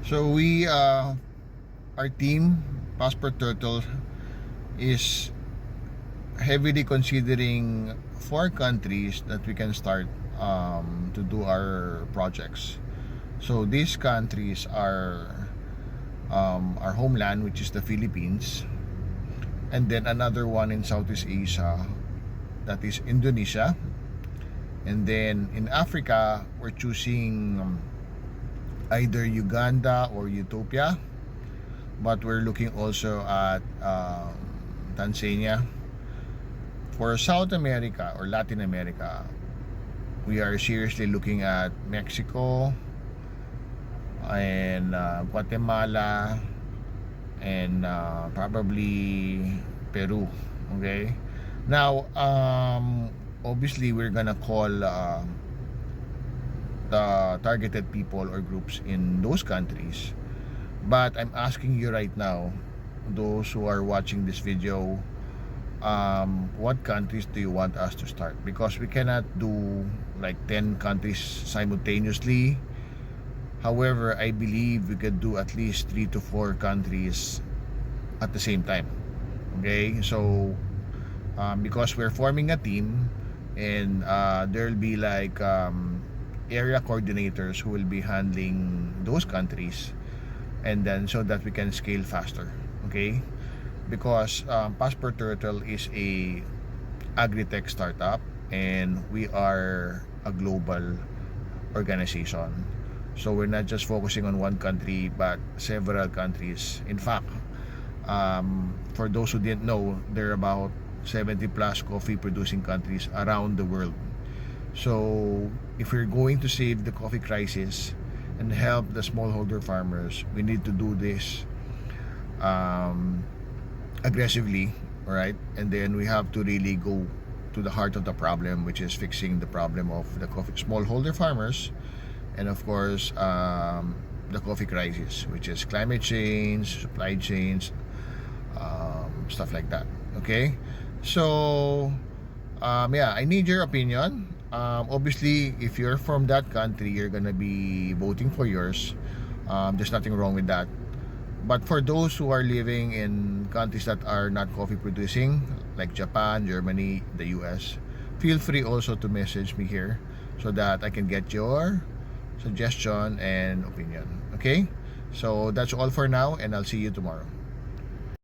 So our team, Passport Turtle, is heavily considering 4 countries that we can start to do our projects. So these countries are our homeland, which is the Philippines, and then another one in Southeast Asia, that is Indonesia, and then in Africa we're choosing either Uganda or Ethiopia, but we're looking also at Tanzania. For South America or Latin America, we are seriously looking at Mexico and Guatemala and probably Peru. Okay, now obviously we're gonna call the targeted people or groups in those countries, but I'm asking you right now, those who are watching this video, what countries do you want us to start? Because we cannot do like 10 countries simultaneously. However, I believe we could do at least 3 to 4 countries at the same time. Okay, so because we're forming a team, and there'll be like area coordinators who will be handling those countries, and then so that we can scale faster. Okay, because Passport Turtle is a agri-tech startup, and we are a global organization. So we're not just focusing on one country, but several countries. In fact, for those who didn't know, there are about 70 plus coffee producing countries around the world. So if we're going to save the coffee crisis and help the smallholder farmers, we need to do this aggressively, right? And then we have to really go to the heart of the problem, which is fixing the problem of the coffee smallholder farmers, and of course the coffee crisis, which is climate change, supply chains, stuff like that. Okay, so yeah, I need your opinion. Obviously, if you're from that country, you're gonna be voting for yours. There's nothing wrong with that. But for those who are living in countries that are not coffee producing, like Japan, Germany, the US, feel free also to message me here so that I can get your suggestion and opinion. Okay, so that's all for now, and I'll see you tomorrow.